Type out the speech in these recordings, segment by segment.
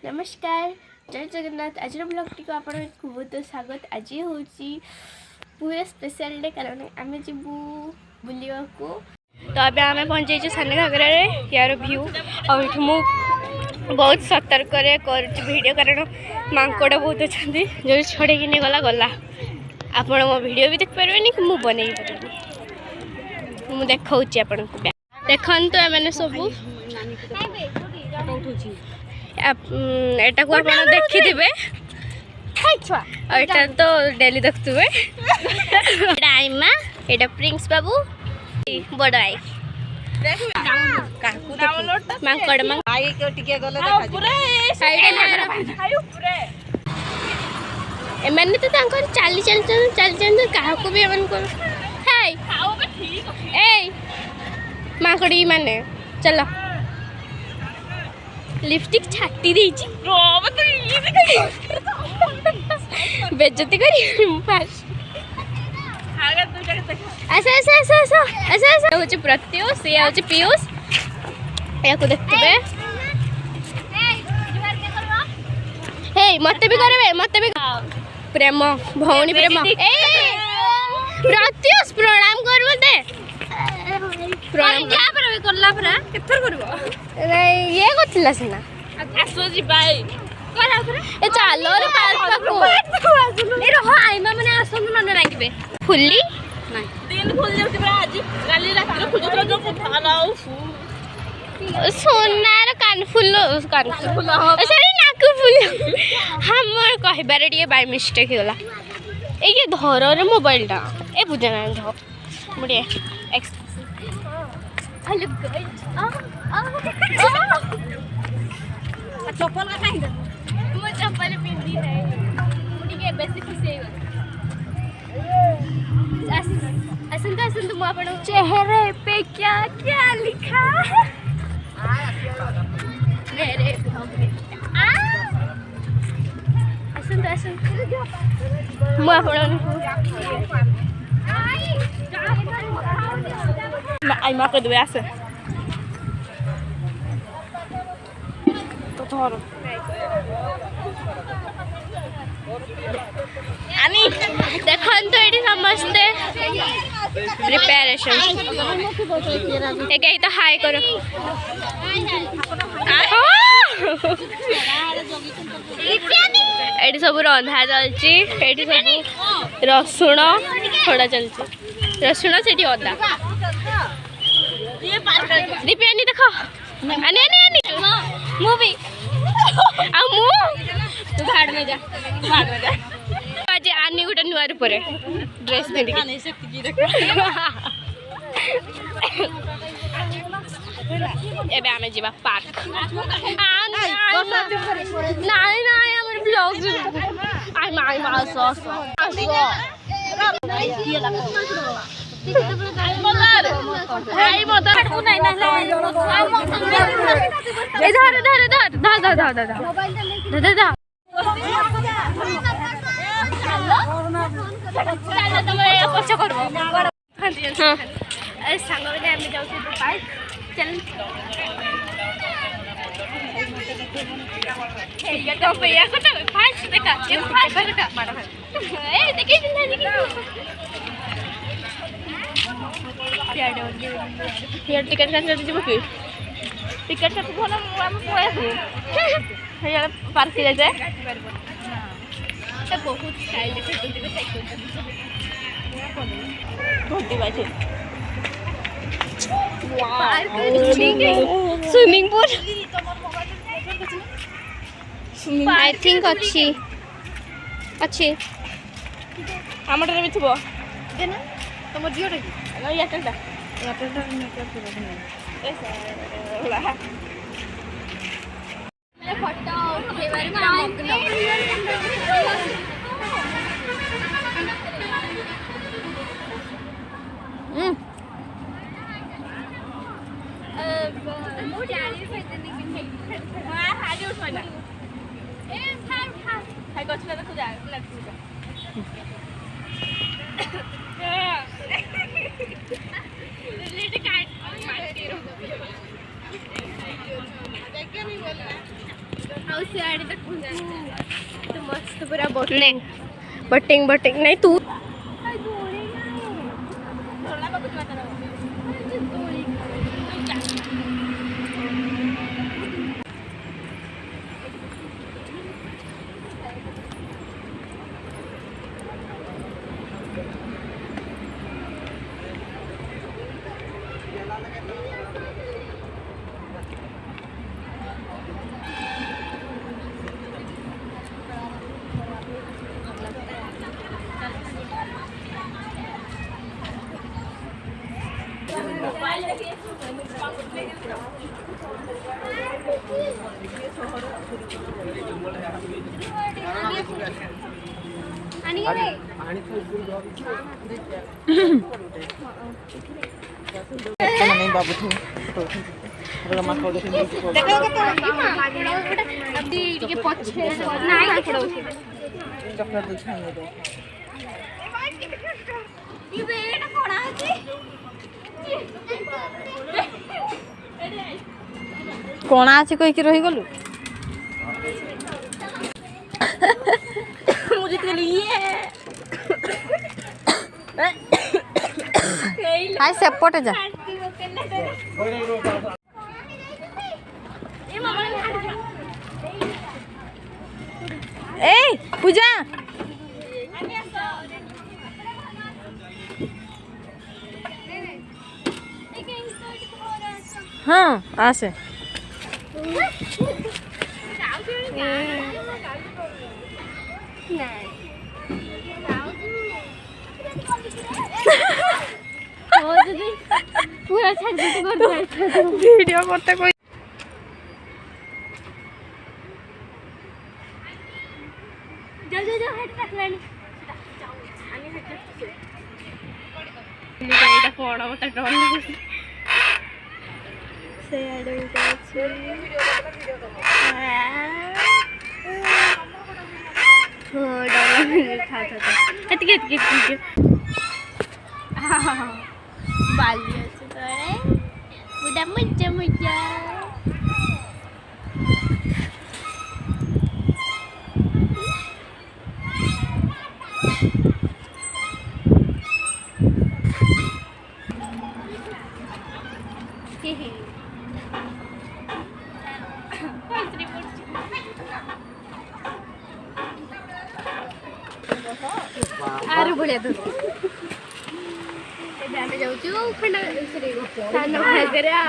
नमस्कार जय जगन्नाथ आज ब्लॉग टी को आपको बहुत स्वागत। आज हूँ पूरा स्पेशल डे कारण आम जीवु बुलवा को तो अब आम पहुँचे सान घाघरा यार व्यू और बहुत सतर्क वीडियो कारण मांकड़ बहुत अच्छा जो छड़े नहीं गला गला आप मो वीडियो भी देख पारे कि मुझे बनई पारे मुझे देखा देखु एम सब एटा को आप देखी थे तो डेली देखुए आईमा एटा प्रिंस बाबू बड़ आई मांकड़ एमाने तो चली चली क्या भी मांकड़ी माने चलो लिपस्टिक छाटी देछि बेइज्जती करी फास्ट ऐसा होचे प्रत्युष ये होचे पीयूष या को देखबे हे मते भी करबे मते भी प्रेम भौणी प्रेम ए प्रत्युष प्रणाम कर मते प्रणाम क्या परबे करला परा केथर करबो ये कोथिला सिना आसो जी भाई करा करे ए चालो रे पार्क को ए रहो आइमा माने आसन मन राखबे फुल्ली नहीं दिन फुल जाउती बा आज काली रात रे फुल जाउतरा जो फलाउ सोनार कान फुल सॉरी नाक फुल हमर कहबारे टिए बाय मिस्टेक होला ए ये धर रे मोबाइल टा ए बुझना धर मुड़े एक्स हेलो गाइस चप्पल का खाई मो चप्पल पिंदी है मुझे बेसी खुशी है असन तुम अपन चेहरे पे क्या क्या लिखा मेरे असन मो अपन आई मा कर दे आसे तो थोरो आनी देखन तो एडी समझते प्रिपरेशन एक तो हाय करो एडी सब रंधा चलची एडी सब रसुण थोड़ा चलची रसुण से अदा दीपी आनी देखो आनी आनी आनी मूवी आ मु तू भाड़ में जा आज आनी गोटे नुआर पर ड्रेस पिंधि एबे आमे जीवा पार्क नाई नाई हमर ब्लॉग आई मा सॉस टिकट काट जीव कि टिकट काट भल आम पलू पार्क जाए बहुत स्विमिंग पूल आई थिंक अच्छी अच्छी आम भी थो तुम झील सियाड़ी तक तो मस्त पूरा बोटिंग बोटिंग बोटिंग नहीं तू नहीं बाबू तू रमा को देखो देखो के पछे नाही देखो डॉक्टर दिखाएंगे दो ये बेटा कोना अछि कोना अछि कहि के रहि गलु मुझे तो लिए हाय सेपटे जा ए पूजा हाँ आसे पूरा छाड़ दे वीडियो करते कोई जा हेड तक लेनी एटा कोण मत डर लागुଛି से आडे उठे हो डर था एतके बाली আছে তোরে পুরা মজা মজা आरे बढ़िया तो ଆମେ ଯାଉଛୁ ଖଣ୍ଡ ସାନ ଘାଗରା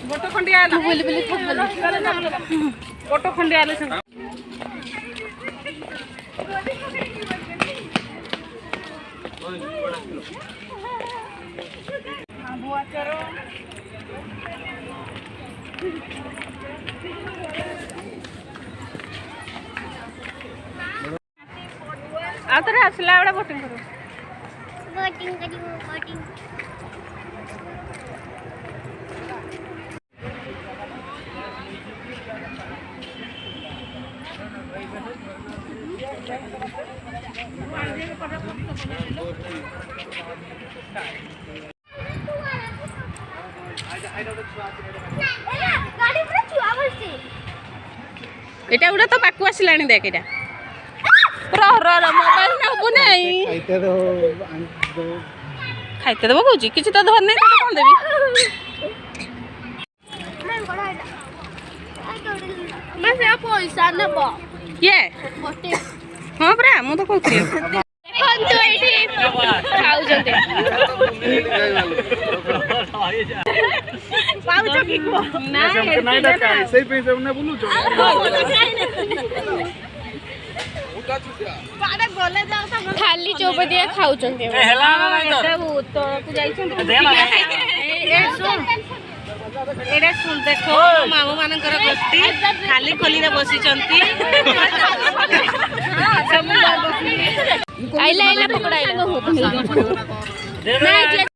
गोटो खंडिया आला बोली बोली गोटो खंडिया आले संग ଆଉ ଥରେ ଆସିଲା ବେଳେ ବୋଟିଂ କରୁ बोटिंग गाड़ी पूरा छुआ बसছে এটা ওটা তো পাকু আসিলানি দেখ এটা মোবাইল নেবু নাই খাইতে দেবো কହୁଛି କିଛି ତ ଧର ନାହିଁ ତତେ କ'ଣ ଦେବି मैं से पैसा नेब କିଏ बोटिंग ହଁ ପରା ମୁଁ ତ କହୁଥିଲି ଦେଖନ୍ତୁ ଏଇଠି ଖାଉଛନ୍ତି ପାଉଛ କି କୁହ ଖାଲି ଚୌପଦିଆ ଖାଉଛନ୍ତି ଏଇଟା ଶୁଣ ଦେଖ ମାମୁଁ ମାନଙ୍କର ଗୋଷ୍ଠୀ ଖାଲି ଖୋଲିରେ ବସିଛନ୍ତି ଆଇଲା ଆଇଲା ପକଡ଼ା ଆଇଲା ନାଇଁ ଯିଏ